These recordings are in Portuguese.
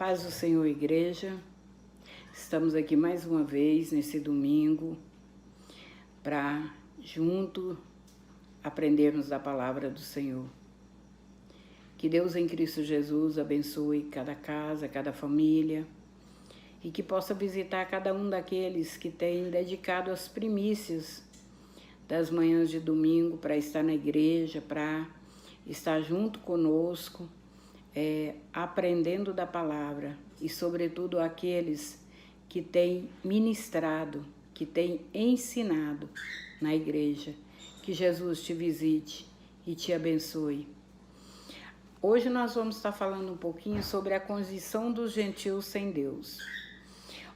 Paz do Senhor, igreja. Estamos aqui mais uma vez nesse domingo para junto aprendermos da palavra do Senhor. Que Deus em Cristo Jesus abençoe cada casa, cada família e que possa visitar cada um daqueles que têm dedicado as primícias das manhãs de domingo para estar na igreja, para estar junto conosco, aprendendo da palavra e, sobretudo, aqueles que têm ministrado, que têm ensinado na igreja. Que Jesus te visite e te abençoe. Hoje nós vamos estar falando um pouquinho sobre a condição dos gentios sem Deus.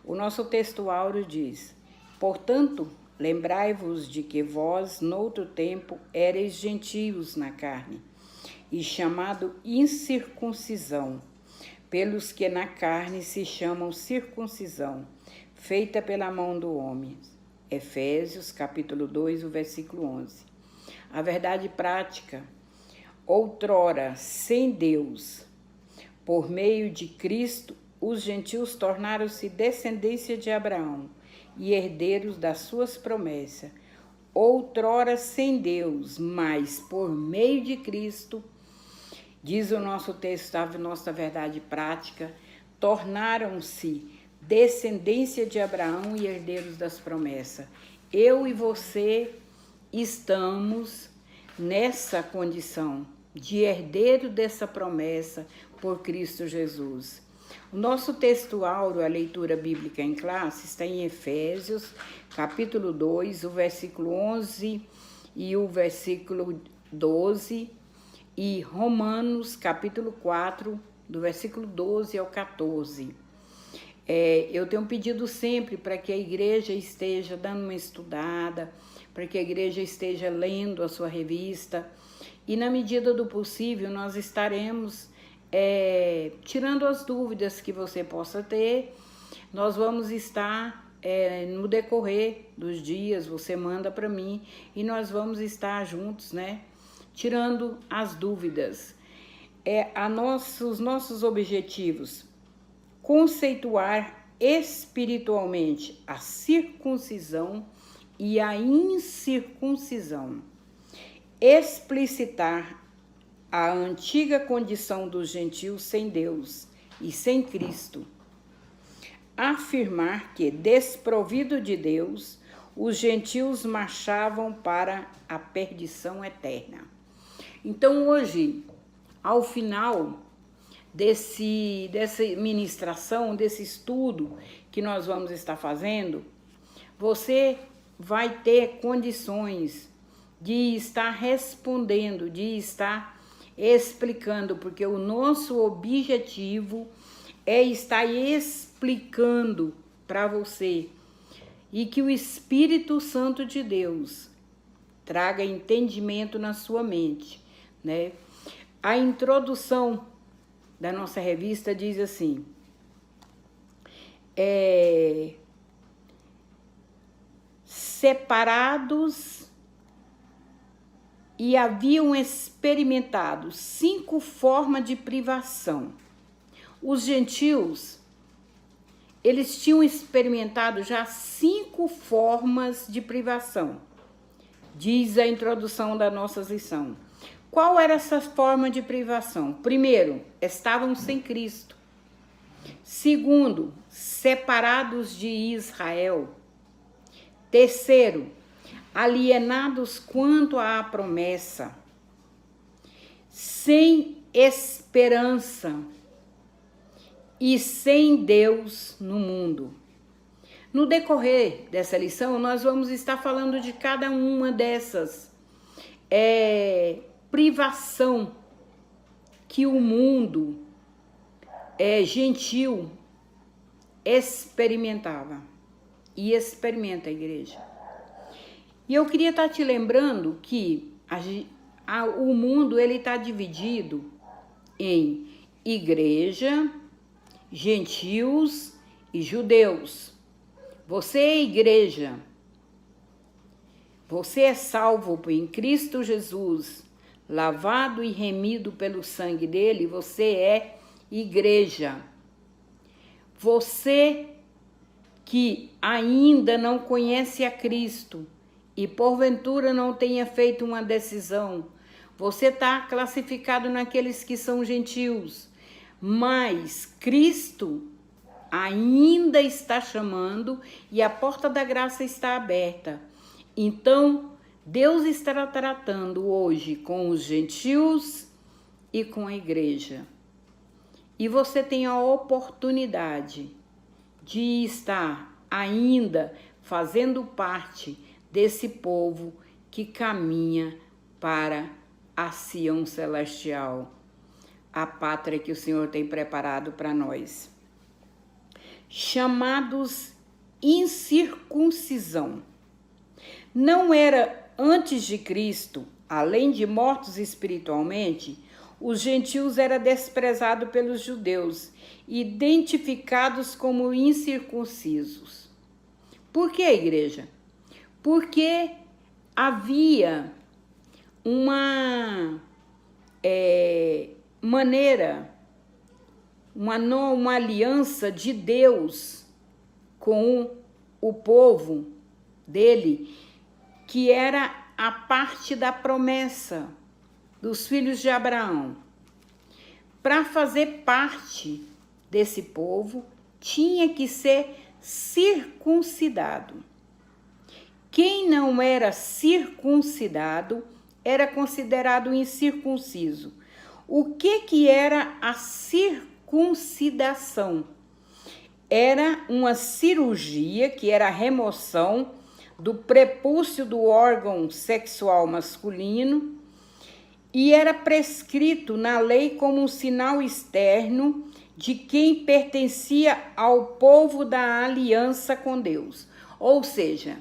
O nosso texto áureo diz: portanto, lembrai-vos de que vós, noutro tempo, éreis gentios na carne, e chamado incircuncisão, pelos que na carne se chamam circuncisão, feita pela mão do homem. Efésios, capítulo 2, o versículo 11. A verdade prática: outrora, sem Deus, por meio de Cristo, os gentios tornaram-se descendência de Abraão e herdeiros das suas promessas. Outrora sem Deus, mas por meio de Cristo, diz o nosso texto, a nossa verdade prática, tornaram-se descendência de Abraão e herdeiros das promessas. Eu e você estamos nessa condição de herdeiro dessa promessa por Cristo Jesus. O nosso texto áureo, a leitura bíblica em classe, está em Efésios, capítulo 2, o versículo 11 e o versículo 12, e Romanos, capítulo 4, do versículo 12 ao 14. Eu tenho pedido sempre para que a igreja esteja dando uma estudada, para que a igreja esteja lendo a sua revista, e na medida do possível nós estaremos tirando as dúvidas que você possa ter. Nós vamos estar no decorrer dos dias, você manda para mim e nós vamos estar juntos, né? Tirando as dúvidas. Os nossos objetivos: conceituar espiritualmente a circuncisão e a incircuncisão, explicitar a antiga condição dos gentios sem Deus e sem Cristo, afirmar que, desprovido de Deus, os gentios marchavam para a perdição eterna. Então, hoje, ao final dessa ministração, desse estudo que nós vamos estar fazendo, você vai ter condições de estar respondendo, de estar explicando, porque o nosso objetivo é estar explicando para você e que o Espírito Santo de Deus traga entendimento na sua mente, né? A introdução da nossa revista diz assim: separados e haviam experimentado 5 formas de privação. Os gentios, eles tinham experimentado já 5 formas de privação, diz a introdução da nossa lição. Qual era essa forma de privação? Primeiro, estavam sem Cristo. Segundo, separados de Israel. Terceiro, alienados quanto à promessa, sem esperança e sem Deus no mundo. No decorrer dessa lição, nós vamos estar falando de cada uma dessas privação que o mundo gentil experimentava e experimenta, a igreja. E eu queria estar te lembrando que o mundo ele está dividido em igreja, gentios e judeus. Você é igreja. Você é salvo em Cristo Jesus, lavado e remido pelo sangue dele, você é igreja. Você que ainda não conhece a Cristo e porventura não tenha feito uma decisão, você está classificado naqueles que são gentios, mas Cristo ainda está chamando e a porta da graça está aberta. Então, Deus estará tratando hoje com os gentios e com a igreja. E você tem a oportunidade de estar ainda fazendo parte desse povo que caminha para a Sião celestial, a pátria que o Senhor tem preparado para nós. Chamados incircuncisão. Não era antes de Cristo, além de mortos espiritualmente, os gentios eram desprezados pelos judeus, identificados como incircuncisos. Por que, igreja? Porque havia uma maneira, uma aliança de Deus com o povo dele, que era a parte da promessa dos filhos de Abraão. Para fazer parte desse povo, tinha que ser circuncidado. Quem não era circuncidado era considerado incircunciso. O que era a circuncidação? Era uma cirurgia, que era a remoção do prepúcio do órgão sexual masculino, e era prescrito na lei como um sinal externo de quem pertencia ao povo da aliança com Deus. Ou seja,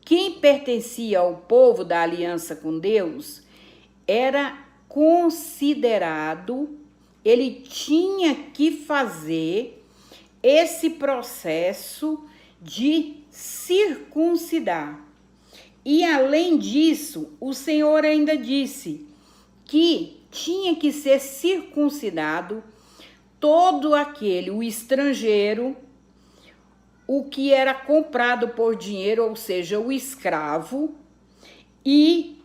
quem pertencia ao povo da aliança com Deus era considerado, ele tinha que fazer esse processo de circuncidar. E além disso, o Senhor ainda disse que tinha que ser circuncidado todo aquele, o estrangeiro, o que era comprado por dinheiro, ou seja, o escravo, e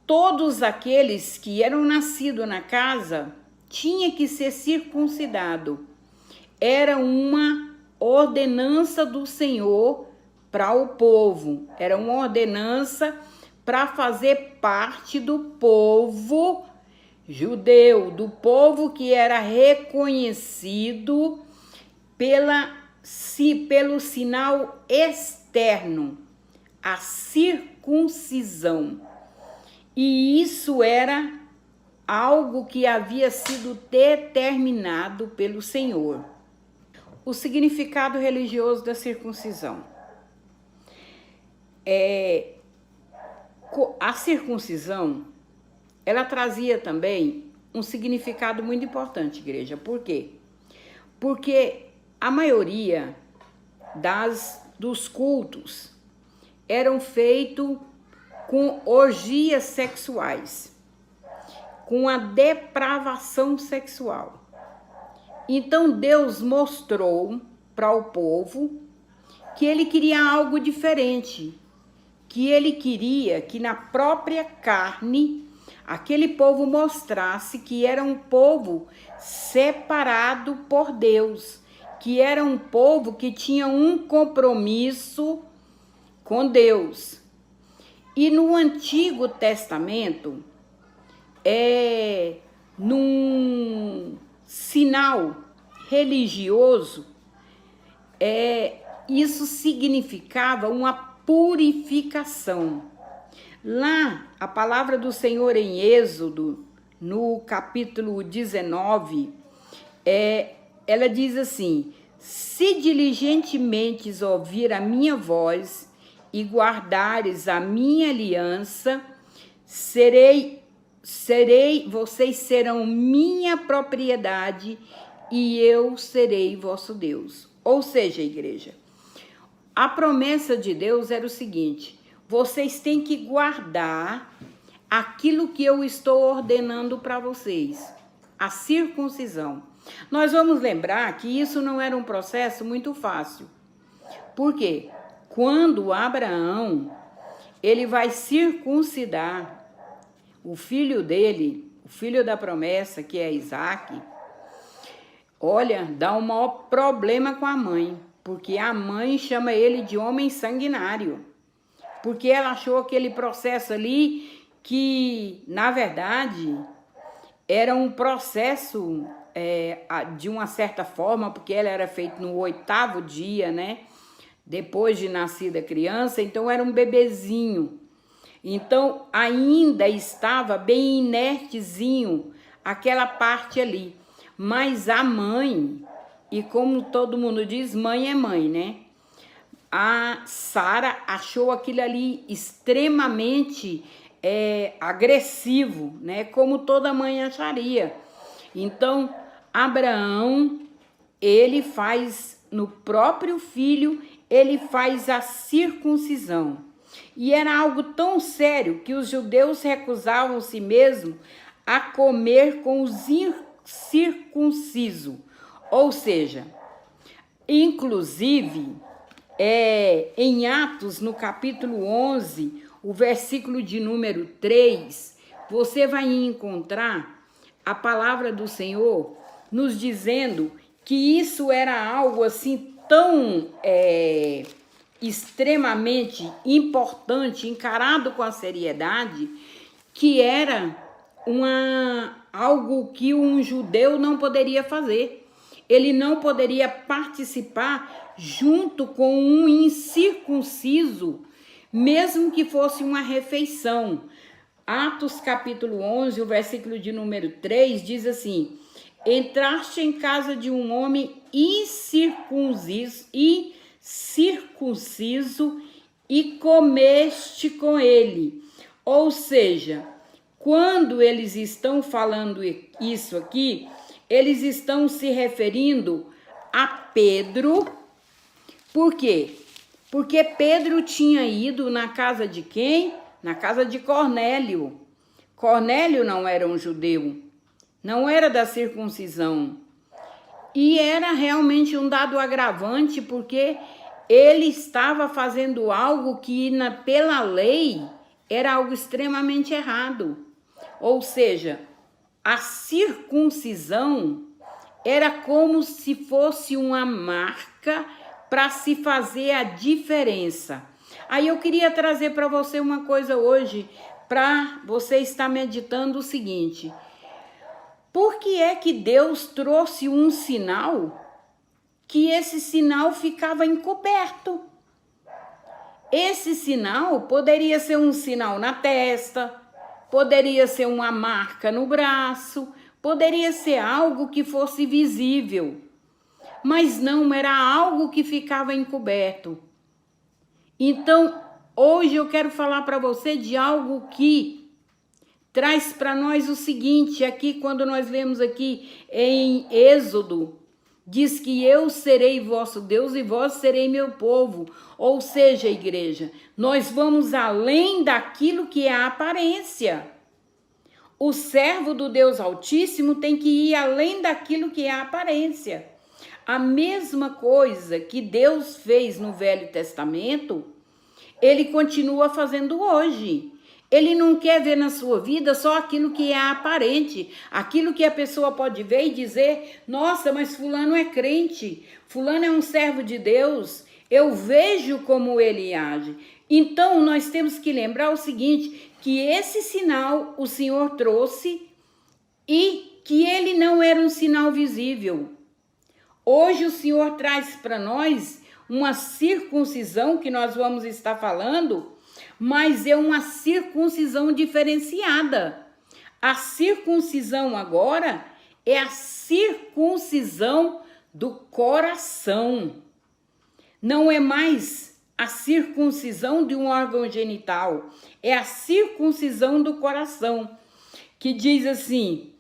todos aqueles que eram nascidos na casa tinha que ser circuncidado. Era uma ordenança do Senhor para o povo, era uma ordenança para fazer parte do povo judeu, do povo que era reconhecido pelo sinal externo, a circuncisão. E isso era algo que havia sido determinado pelo Senhor. O significado religioso da circuncisão. A circuncisão, ela trazia também um significado muito importante, igreja. Por quê? Porque a maioria dos cultos eram feitos com orgias sexuais, com a depravação sexual. Então Deus mostrou para o povo que ele queria algo diferente, que ele queria que na própria carne aquele povo mostrasse que era um povo separado por Deus, que era um povo que tinha um compromisso com Deus. E no Antigo Testamento, num sinal religioso, isso significava uma purificação. Lá, a palavra do Senhor em Êxodo, no capítulo 19, ela diz assim: se diligentemente ouvir a minha voz e guardares a minha aliança, vocês serão minha propriedade e eu serei vosso Deus. Ou seja, igreja, a promessa de Deus era o seguinte: vocês têm que guardar aquilo que eu estou ordenando para vocês, a circuncisão. Nós vamos lembrar que isso não era um processo muito fácil. Por quê? Quando Abraão, ele vai circuncidar o filho dele, o filho da promessa, que é Isaque, olha, dá um maior problema com a mãe, porque a mãe chama ele de homem sanguinário, porque ela achou aquele processo ali que, na verdade, era um processo de uma certa forma, porque ela era feita no 8º dia, né? Depois de nascida a criança, então era um bebezinho. Então, ainda estava bem inertezinho aquela parte ali. Mas a mãe, e como todo mundo diz, mãe é mãe, né? A Sara achou aquilo ali extremamente agressivo, né? Como toda mãe acharia. Então, Abraão, ele faz no próprio filho, ele faz a circuncisão. E era algo tão sério que os judeus recusavam-se mesmo a comer com os incircuncisos. Ou seja, inclusive, em Atos, no capítulo 11, o versículo de número 3, você vai encontrar a palavra do Senhor nos dizendo que isso era algo assim tão extremamente importante, encarado com a seriedade, que era algo que um judeu não poderia fazer. Ele não poderia participar junto com um incircunciso, mesmo que fosse uma refeição. Atos capítulo 11, o versículo de número 3, diz assim: entraste em casa de um homem incircunciso e comeste com ele. Ou seja, quando eles estão falando isso aqui, eles estão se referindo a Pedro. Por quê? Porque Pedro tinha ido na casa de quem? Na casa de Cornélio. Cornélio não era um judeu, não era da circuncisão. E era realmente um dado agravante, porque ele estava fazendo algo que, pela lei, era algo extremamente errado. Ou seja, a circuncisão era como se fosse uma marca para se fazer a diferença. Aí eu queria trazer para você uma coisa hoje, para você estar meditando o seguinte: por que é que Deus trouxe um sinal que esse sinal ficava encoberto? Esse sinal poderia ser um sinal na testa, poderia ser uma marca no braço, poderia ser algo que fosse visível, mas não era algo que ficava encoberto. Então, hoje eu quero falar para você de algo que traz para nós o seguinte, aqui quando nós lemos aqui em Êxodo, diz que eu serei vosso Deus e vós serei meu povo. Ou seja, igreja, nós vamos além daquilo que é a aparência. O servo do Deus Altíssimo tem que ir além daquilo que é a aparência. A mesma coisa que Deus fez no Velho Testamento, ele continua fazendo hoje. Ele não quer ver na sua vida só aquilo que é aparente, aquilo que a pessoa pode ver e dizer: nossa, mas fulano é crente, fulano é um servo de Deus, eu vejo como ele age. Então, nós temos que lembrar o seguinte, que esse sinal o Senhor trouxe e que ele não era um sinal visível. Hoje o Senhor traz para nós uma circuncisão que nós vamos estar falando, mas é uma circuncisão diferenciada. A circuncisão agora é a circuncisão do coração. Não é mais a circuncisão de um órgão genital, é a circuncisão do coração, que diz assim,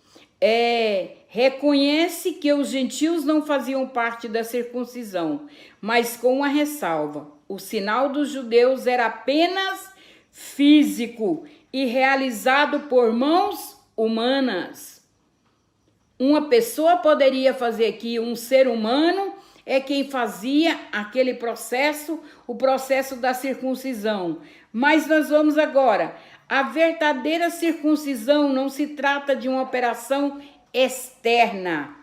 reconhece que os gentios não faziam parte da circuncisão, mas com uma ressalva: o sinal dos judeus era apenas físico e realizado por mãos humanas. uma pessoa poderia fazer aqui, um ser humano é quem fazia aquele processo, o processo da circuncisão. Mas nós vamos agora, a verdadeira circuncisão não se trata de uma operação externa,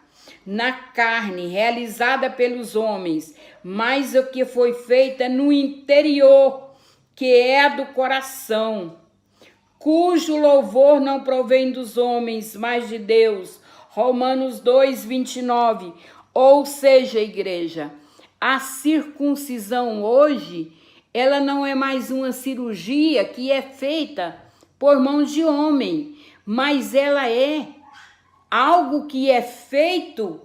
na carne, realizada pelos homens, mas o que foi feita no interior, que é a do coração, cujo louvor não provém dos homens, mas de Deus. Romanos 2, 29. Ou seja, igreja, a circuncisão hoje, ela não é mais uma cirurgia que é feita por mãos de homem, mas ela é algo que é feito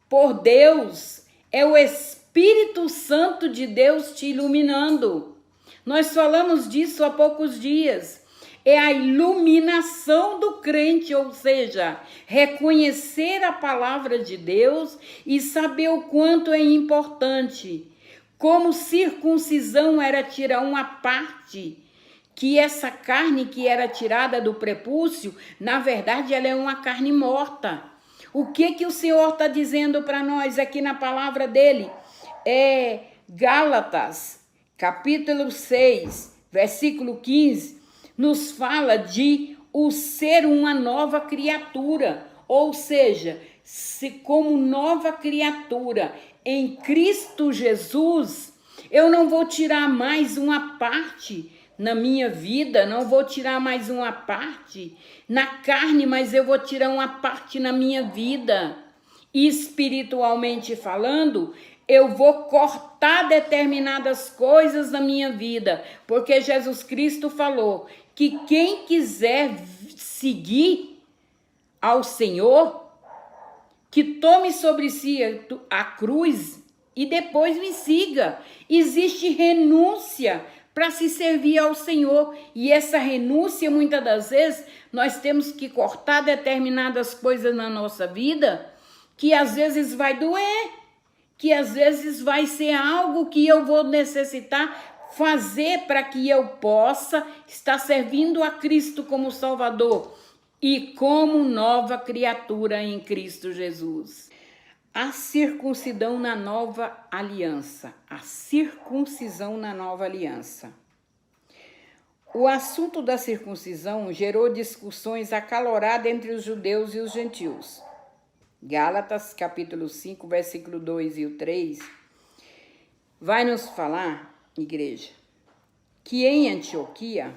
por Deus, é o Espírito Santo de Deus te iluminando. Nós falamos disso há poucos dias. É a iluminação do crente, ou seja, reconhecer a palavra de Deus e saber o quanto é importante. Como circuncisão era tirar uma parte, que essa carne que era tirada do prepúcio, na verdade ela é uma carne morta. O que o Senhor está dizendo para nós aqui na palavra dele? É Gálatas, capítulo 6, versículo 15, nos fala de o ser uma nova criatura, ou seja, se como nova criatura em Cristo Jesus, eu não vou tirar mais uma parte na minha vida, não vou tirar mais uma parte na carne, mas eu vou tirar uma parte na minha vida. Espiritualmente falando, eu vou cortar determinadas coisas na minha vida, porque Jesus Cristo falou que quem quiser seguir ao Senhor, que tome sobre si a cruz e depois me siga. Existe renúncia para se servir ao Senhor, e essa renúncia, muitas das vezes, nós temos que cortar determinadas coisas na nossa vida, que às vezes vai doer, que às vezes vai ser algo que eu vou necessitar fazer para que eu possa estar servindo a Cristo como Salvador e como nova criatura em Cristo Jesus. A circuncisão na nova aliança. A circuncisão na nova aliança. O assunto da circuncisão gerou discussões acaloradas entre os judeus e os gentios. Gálatas, capítulo 5, versículo 2 e o 3, vai nos falar, igreja, que em Antioquia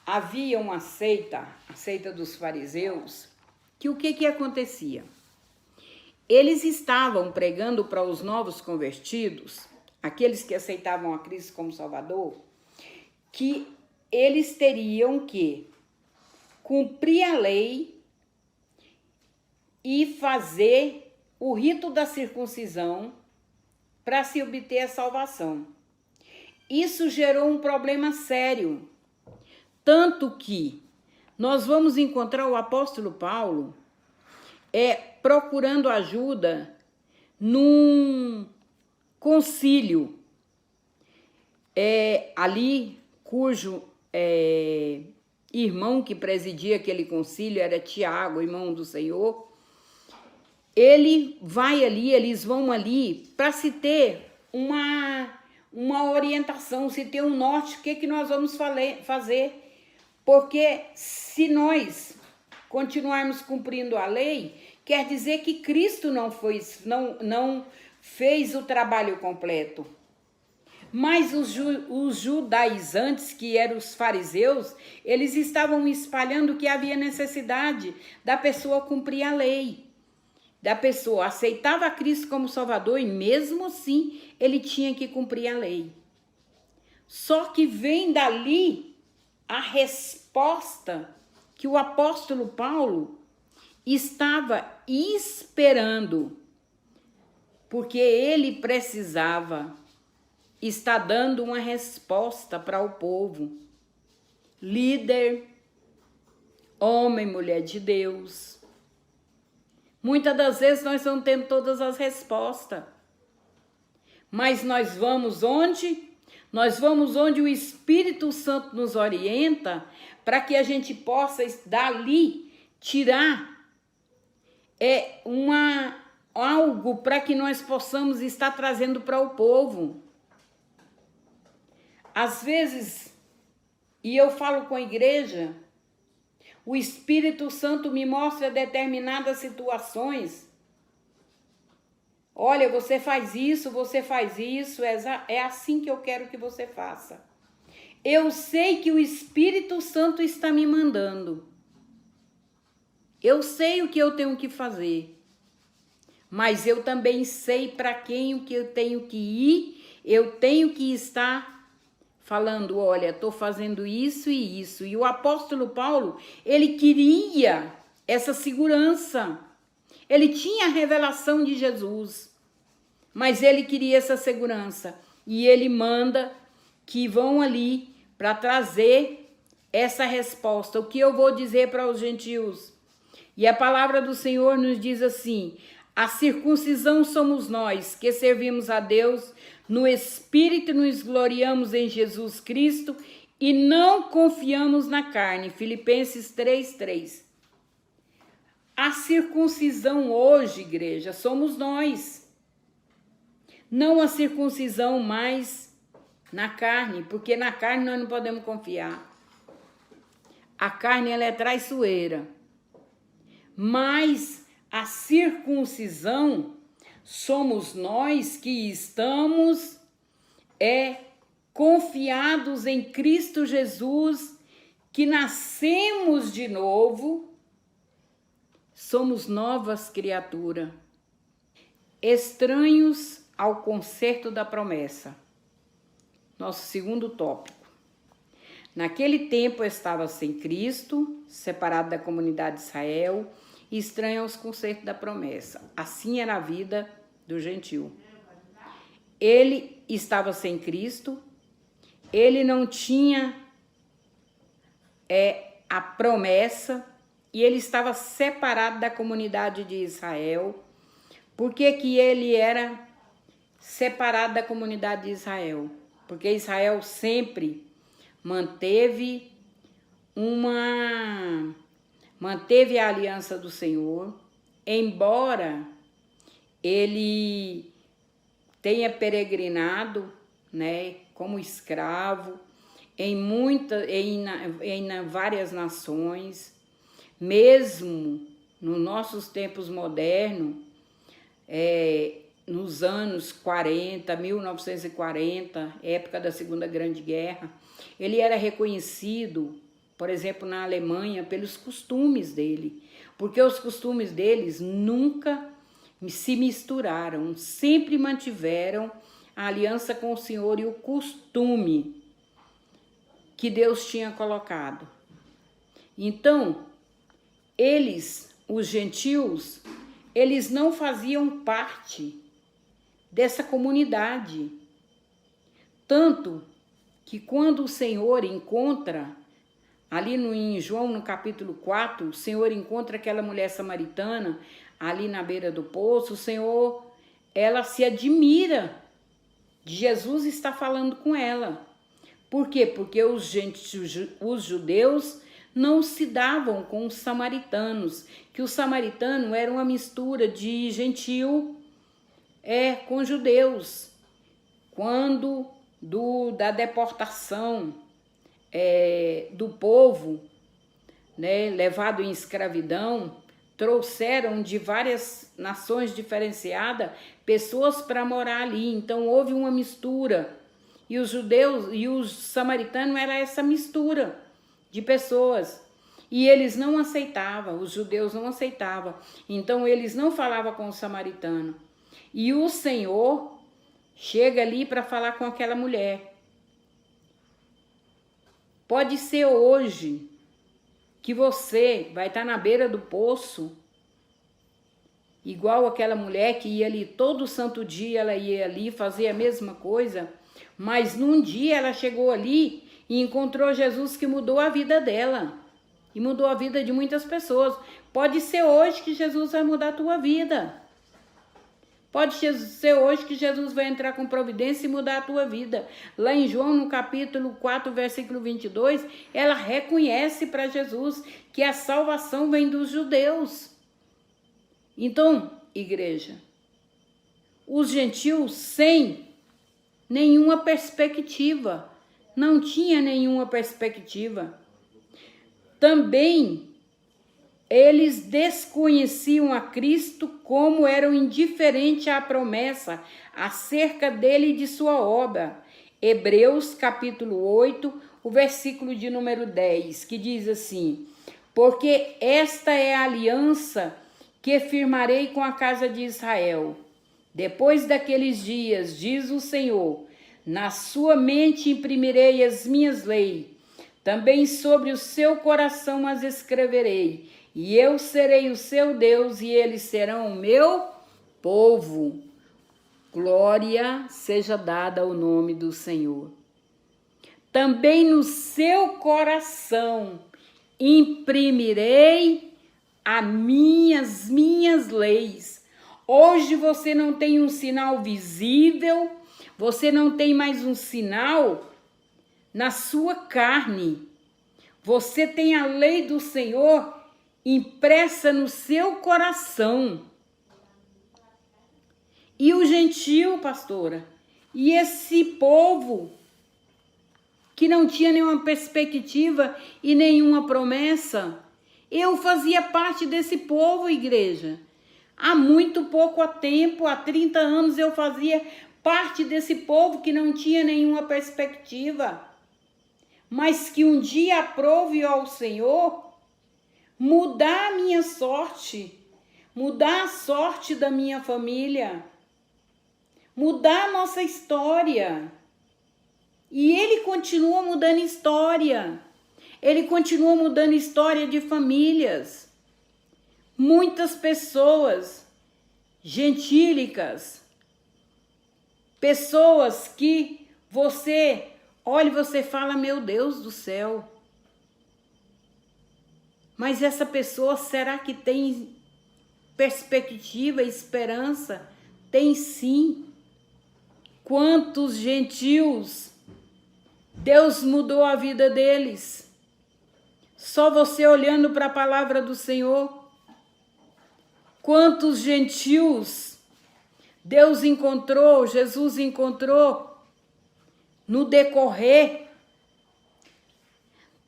havia uma seita, a seita dos fariseus, que o que acontecia? Eles estavam pregando para os novos convertidos, aqueles que aceitavam a Cristo como Salvador, que eles teriam que cumprir a lei e fazer o rito da circuncisão para se obter a salvação. Isso gerou um problema sério, tanto que nós vamos encontrar o apóstolo Paulo procurando ajuda num concílio ali, cujo irmão que presidia aquele concílio era Tiago, irmão do Senhor. Ele vai ali, eles vão ali para se ter uma orientação, se ter um norte, o que nós vamos fazer. Porque se nós continuarmos cumprindo a lei, quer dizer que Cristo não fez o trabalho completo. Mas os judaizantes, que eram os fariseus, eles estavam espalhando que havia necessidade da pessoa cumprir a lei. Da pessoa aceitava a Cristo como Salvador e mesmo assim ele tinha que cumprir a lei. Só que vem dali a resposta que o apóstolo Paulo estava esperando, porque ele precisava estar dando uma resposta para o povo. Líder, homem, mulher de Deus. Muitas das vezes nós não temos todas as respostas. Mas nós vamos onde? Nós vamos onde o Espírito Santo nos orienta para que a gente possa dali tirar é algo para que nós possamos estar trazendo para o povo. Às vezes, e eu falo com a igreja, o Espírito Santo me mostra determinadas situações. Olha, você faz isso, é assim que eu quero que você faça. Eu sei que o Espírito Santo está me mandando. Eu sei o que eu tenho que fazer. Mas eu também sei para quem o que eu tenho que ir, eu tenho que estar falando, olha, estou fazendo isso e isso. E o apóstolo Paulo, ele queria essa segurança. Ele tinha a revelação de Jesus, mas ele queria essa segurança. E ele manda que vão ali para trazer essa resposta. O que eu vou dizer para os gentios? E a palavra do Senhor nos diz assim: a circuncisão somos nós, que servimos a Deus no Espírito, nos gloriamos em Jesus Cristo e não confiamos na carne. Filipenses 3:3. A circuncisão hoje, igreja, somos nós. Não a circuncisão mais na carne, porque na carne nós não podemos confiar. A carne, ela é traiçoeira. Mas a circuncisão somos nós que estamos confiados em Cristo Jesus, que nascemos de novo, somos novas criaturas, estranhos ao concerto da promessa. Nosso segundo tópico. Naquele tempo eu estava sem Cristo, separado da comunidade de Israel, e estranho aos concertos da promessa. Assim era a vida do gentio. Ele estava sem Cristo, ele não tinha a promessa, e ele estava separado da comunidade de Israel. Por que que ele era separado da comunidade de Israel? Porque Israel sempre manteve a aliança do Senhor, embora ele tenha peregrinado, né, como escravo em várias nações, mesmo nos nossos tempos modernos, nos anos 1940, época da Segunda Grande Guerra, ele era reconhecido, por exemplo, na Alemanha, pelos costumes dele, porque os costumes deles nunca se misturaram, sempre mantiveram a aliança com o Senhor e o costume que Deus tinha colocado. Então, os gentios, eles não faziam parte dessa comunidade. Tanto que quando o Senhor encontra, ali em João, no capítulo 4, o Senhor encontra aquela mulher samaritana, ali na beira do poço, o Senhor, ela se admira de Jesus estar falando com ela. Por quê? Porque os judeus não se davam com os samaritanos, que o samaritano era uma mistura de gentio com judeus. Quando da deportação do povo, né, levado em escravidão, trouxeram de várias nações diferenciadas pessoas para morar ali. Então houve uma mistura. E os judeus e os samaritanos era essa mistura de pessoas. E eles não aceitavam, os judeus não aceitavam. Então eles não falavam com o samaritano. E o Senhor chega ali para falar com aquela mulher. Pode ser hoje que você vai estar na beira do poço, igual aquela mulher que ia ali todo santo dia, ela ia ali fazer a mesma coisa, mas num dia ela chegou ali e encontrou Jesus, que mudou a vida dela e mudou a vida de muitas pessoas. Pode ser hoje que Jesus vai mudar a tua vida. Pode ser hoje que Jesus vai entrar com providência e mudar a tua vida. Lá em João, no capítulo 4, versículo 22, ela reconhece para Jesus que a salvação vem dos judeus. Então, igreja, os gentios sem nenhuma perspectiva, não tinha nenhuma perspectiva. Também eles desconheciam a Cristo, como eram indiferentes à promessa acerca dele e de sua obra. Hebreus capítulo 8, o versículo de número 10, que diz assim: porque esta é a aliança que firmarei com a casa de Israel. Depois daqueles dias, diz o Senhor, na sua mente imprimirei as minhas leis, também sobre o seu coração as escreverei, e eu serei o seu Deus, e eles serão o meu povo. Glória seja dada ao nome do Senhor. Também no seu coração imprimirei as minhas leis. Hoje você não tem um sinal visível, você não tem mais um sinal na sua carne. Você tem a lei do Senhor impressa no seu coração. E o gentio, pastora, e esse povo que não tinha nenhuma perspectiva e nenhuma promessa, eu fazia parte desse povo, igreja. Há muito pouco tempo, há 30 anos, eu fazia parte desse povo que não tinha nenhuma perspectiva, mas que um dia aprove ao Senhor mudar a minha sorte, mudar a sorte da minha família, mudar a nossa história. E Ele continua mudando história. Ele continua mudando história de famílias. Muitas pessoas gentílicas, pessoas que você olha e você fala, meu Deus do céu. Mas essa pessoa, será que tem perspectiva, esperança? Tem sim. Quantos gentios Deus mudou a vida deles? Só você olhando para a palavra do Senhor. Quantos gentios Deus encontrou, Jesus encontrou no decorrer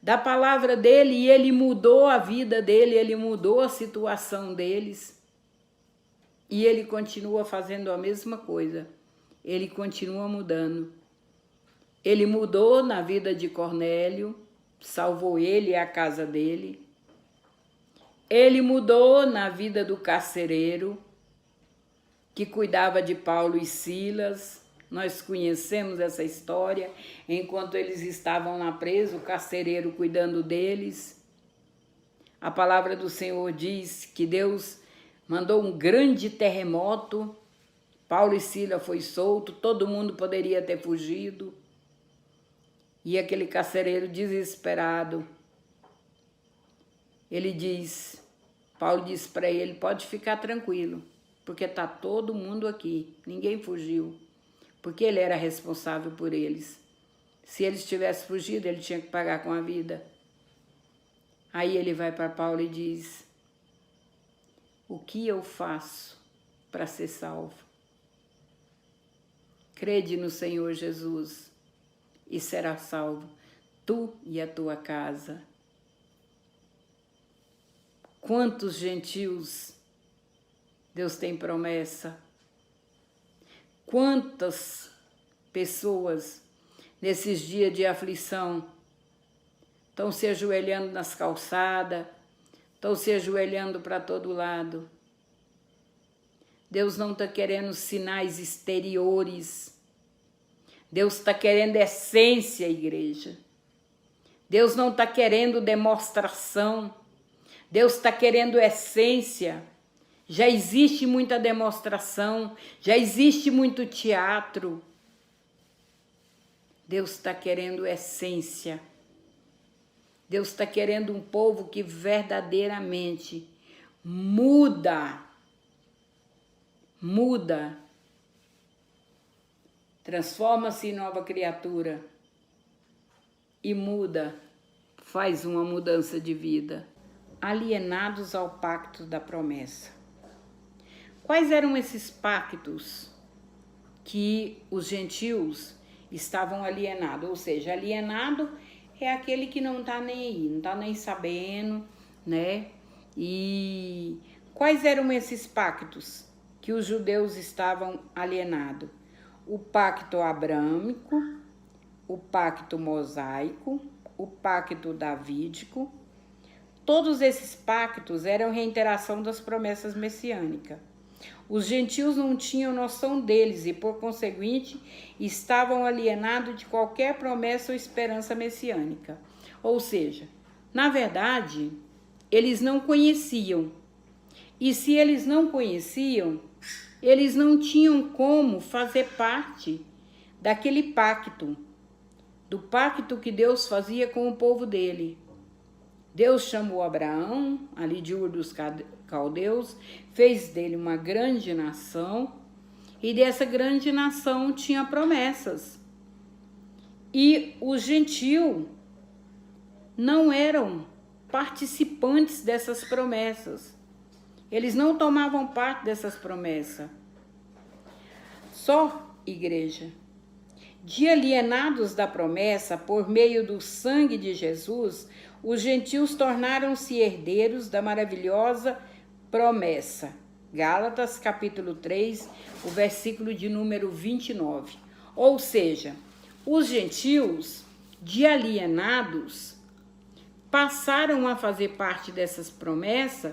da palavra dele, e ele mudou a vida dele, ele mudou a situação deles. E ele continua fazendo a mesma coisa. Ele continua mudando. Ele mudou na vida de Cornélio, salvou ele e a casa dele. Ele mudou na vida do carcereiro, que cuidava de Paulo e Silas. Nós conhecemos essa história. Enquanto eles estavam lá presos, o carcereiro cuidando deles. A palavra do Senhor diz que Deus mandou um grande terremoto. Paulo e Silas foi solto, todo mundo poderia ter fugido. E aquele carcereiro desesperado, ele diz, Paulo diz para ele, pode ficar tranquilo, porque está todo mundo aqui, ninguém fugiu, porque ele era responsável por eles. Se eles tivessem fugido, ele tinha que pagar com a vida. Aí ele vai para Paulo e diz, o que eu faço para ser salvo? Crede no Senhor Jesus e será salvo, tu e a tua casa. Quantos gentios Deus tem promessa? Quantas pessoas nesses dias de aflição estão se ajoelhando nas calçadas, estão se ajoelhando para todo lado. Deus não está querendo sinais exteriores. Deus está querendo essência, igreja. Deus não está querendo demonstração. Deus está querendo essência. Já existe muita demonstração, já existe muito teatro. Deus está querendo essência. Deus está querendo um povo que verdadeiramente muda. Transforma-se em nova criatura e muda, faz uma mudança de vida. Alienados ao pacto da promessa. Quais eram esses pactos que os gentios estavam alienados? Ou seja, alienado é aquele que não está nem aí, não está nem sabendo, né? E quais eram esses pactos que os judeus estavam alienados? O pacto abrâmico, o pacto mosaico, o pacto davídico. Todos esses pactos eram reiteração das promessas messiânicas. Os gentios não tinham noção deles e, por conseguinte, estavam alienados de qualquer promessa ou esperança messiânica. Ou seja, na verdade, eles não conheciam. E se eles não conheciam, eles não tinham como fazer parte daquele pacto, do pacto que Deus fazia com o povo dele. Deus chamou Abraão, ali de Ur dos Caldeus, fez dele uma grande nação, e dessa grande nação tinha promessas. E os gentios não eram participantes dessas promessas. Eles não tomavam parte dessas promessas. Só, igreja, de alienados da promessa por meio do sangue de Jesus, os gentios tornaram-se herdeiros da maravilhosa promessa. Gálatas, capítulo 3, o versículo de número 29. Ou seja, os gentios, de alienados, passaram a fazer parte dessas promessas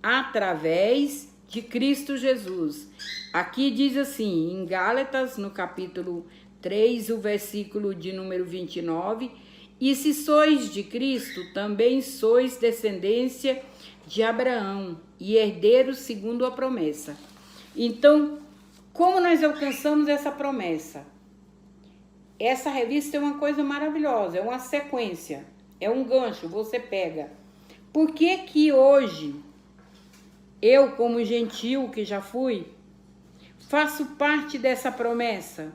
através de Cristo Jesus. Aqui diz assim, em Gálatas, no capítulo 3, o versículo de número 29, e se sois de Cristo, também sois descendência de Abraão e herdeiros segundo a promessa. Então, como nós alcançamos essa promessa? Essa revista é uma coisa maravilhosa, é uma sequência, é um gancho, você pega. Por que que hoje, eu como gentil que já fui, faço parte dessa promessa?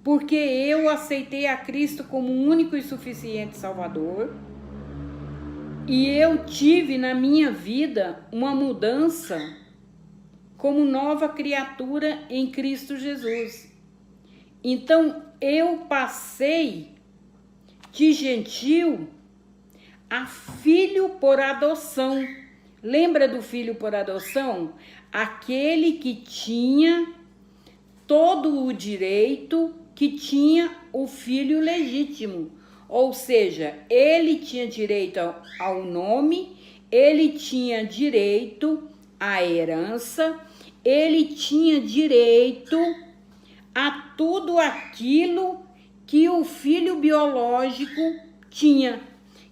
Porque eu aceitei a Cristo como único e suficiente Salvador, e eu tive na minha vida uma mudança como nova criatura em Cristo Jesus. Então, eu passei de gentil a filho por adoção. Lembra do filho por adoção? Aquele que tinha todo o direito que tinha o filho legítimo. Ou seja, ele tinha direito ao nome, ele tinha direito à herança, ele tinha direito a tudo aquilo que o filho biológico tinha.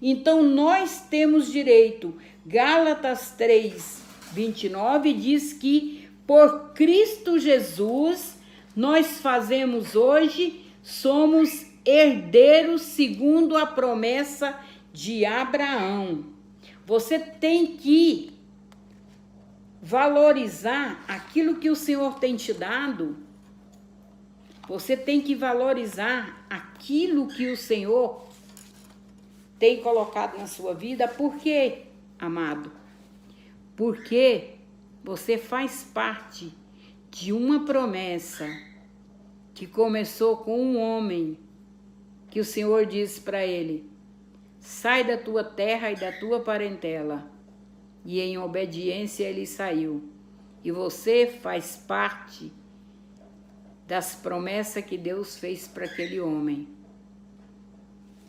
Então, nós temos direito. Gálatas 3, 29 diz que por Cristo Jesus, nós fazemos hoje, somos herdeiros segundo a promessa de Abraão. Você tem que valorizar aquilo que o Senhor tem te dado. Você tem que valorizar aquilo que o Senhor tem colocado na sua vida. Por quê, amado? Porque você faz parte de uma promessa que começou com um homem, que o Senhor disse para ele: sai da tua terra e da tua parentela. E em obediência ele saiu. E você faz parte das promessas que Deus fez para aquele homem.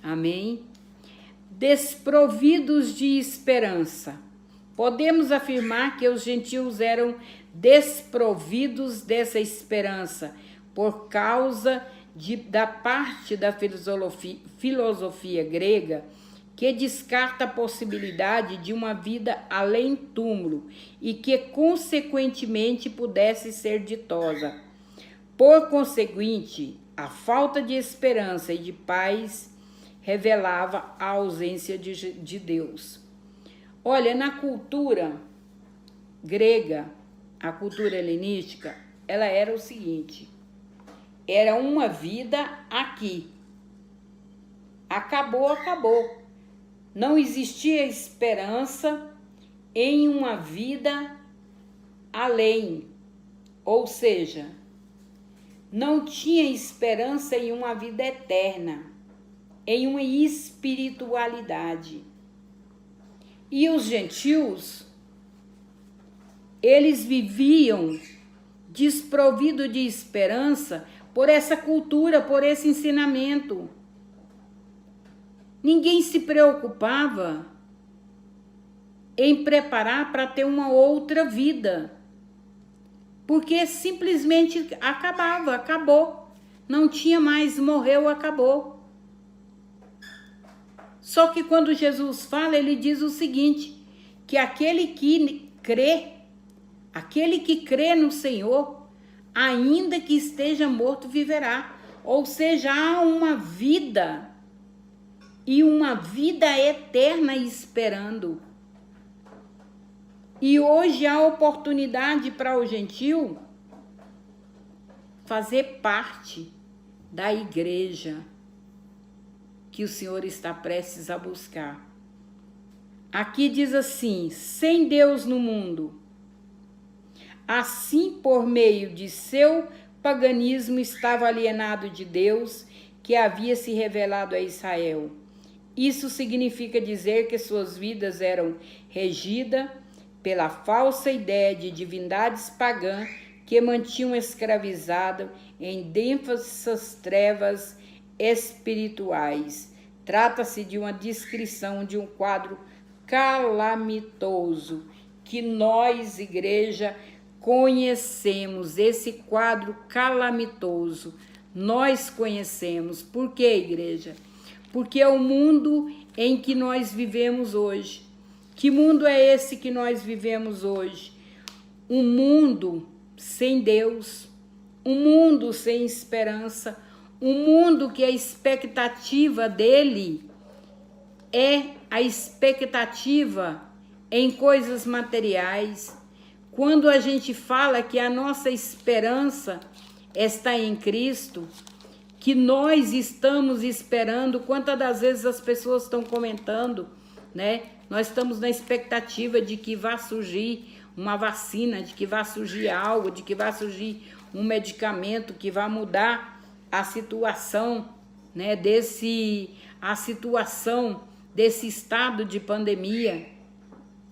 Amém? Desprovidos de esperança. Podemos afirmar que os gentios eram desprovidos dessa esperança por causa da parte da filosofia grega que descarta a possibilidade de uma vida além túmulo e que, consequentemente, pudesse ser ditosa. Por conseguinte, a falta de esperança e de paz revelava a ausência de Deus. Olha, na cultura grega, a cultura helenística, ela era o seguinte: era uma vida aqui. Acabou, acabou. Não existia esperança em uma vida além, ou seja, não tinha esperança em uma vida eterna, em uma espiritualidade. E os gentios, eles viviam desprovidos de esperança por essa cultura, por esse ensinamento. Ninguém se preocupava em preparar para ter uma outra vida, porque simplesmente acabou. Não tinha mais, morreu, acabou. Só que quando Jesus fala, ele diz o seguinte, que aquele que crê no Senhor, ainda que esteja morto, viverá. Ou seja, há uma vida, e uma vida eterna esperando. E hoje há oportunidade para o gentil fazer parte da igreja que o Senhor está prestes a buscar. Aqui diz assim, sem Deus no mundo, assim por meio de seu paganismo estava alienado de Deus, que havia se revelado a Israel. Isso significa dizer que suas vidas eram regidas pela falsa ideia de divindades pagãs que mantinham escravizado em densas trevas espirituais. Trata-se de uma descrição de um quadro calamitoso que nós, igreja, conhecemos. Esse quadro calamitoso nós conhecemos. Por quê, igreja? Porque é o mundo em que nós vivemos hoje. Que mundo é esse que nós vivemos hoje? Um mundo sem Deus, um mundo sem esperança, um mundo que a expectativa dele é a expectativa em coisas materiais. Quando a gente fala que a nossa esperança está em Cristo, que nós estamos esperando, quantas das vezes as pessoas estão comentando, né? Nós estamos na expectativa de que vá surgir uma vacina, de que vá surgir algo, de que vá surgir um medicamento que vá mudar a situação, né? A situação desse estado de pandemia.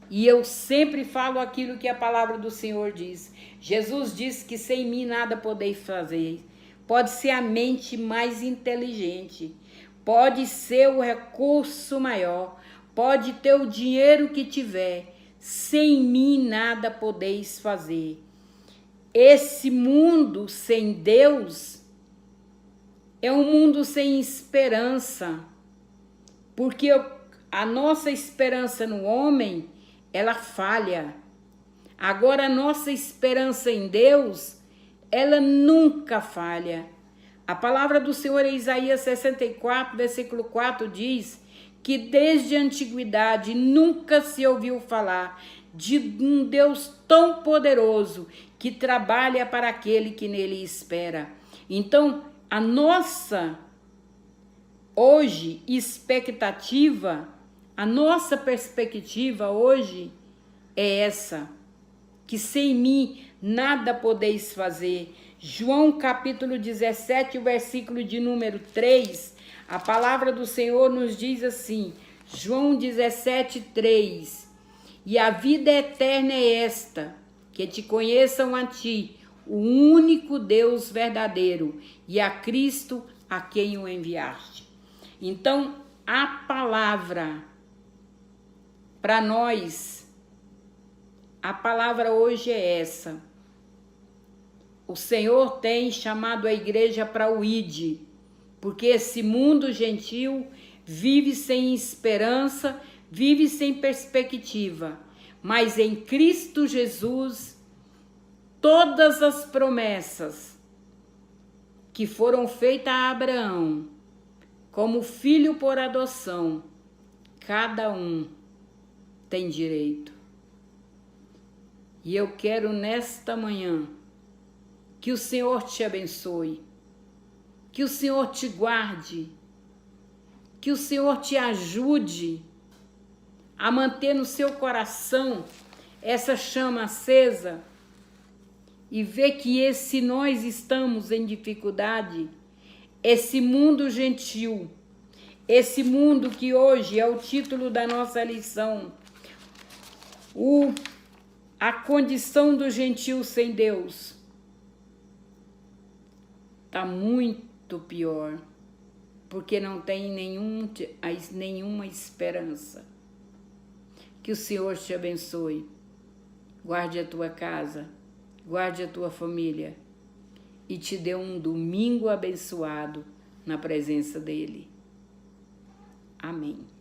E eu sempre falo aquilo que a palavra do Senhor diz. Jesus disse que sem mim nada podeis fazer. Pode ser a mente mais inteligente, pode ser o recurso maior, pode ter o dinheiro que tiver, sem mim nada podeis fazer. Esse mundo sem Deus é um mundo sem esperança, porque a nossa esperança no homem, ela falha. Agora a nossa esperança em Deus, ela nunca falha. A palavra do Senhor em Isaías 64, versículo 4 diz que desde a antiguidade nunca se ouviu falar de um Deus tão poderoso que trabalha para aquele que nele espera. Então, a nossa hoje expectativa, a nossa perspectiva hoje é essa, que sem mim nada podeis fazer. João capítulo 17, o versículo de número 3, a palavra do Senhor nos diz assim, João 17, 3, e a vida eterna é esta, que te conheçam a ti, o único Deus verdadeiro, e a Cristo a quem o enviaste. Então, a palavra para nós, a palavra hoje é essa. O Senhor tem chamado a igreja para o ID, porque esse mundo gentil vive sem esperança, vive sem perspectiva, mas em Cristo Jesus, todas as promessas que foram feitas a Abraão, como filho por adoção, cada um tem direito. E eu quero nesta manhã que o Senhor te abençoe, que o Senhor te guarde, que o Senhor te ajude a manter no seu coração essa chama acesa e ver que se nós estamos em dificuldade, esse mundo gentil, esse mundo que hoje é o título da nossa lição, a condição do gentil sem Deus, está muito pior, porque não tem nenhuma esperança. Que o Senhor te abençoe, guarde a tua casa, guarde a tua família e te dê um domingo abençoado na presença dEle. Amém.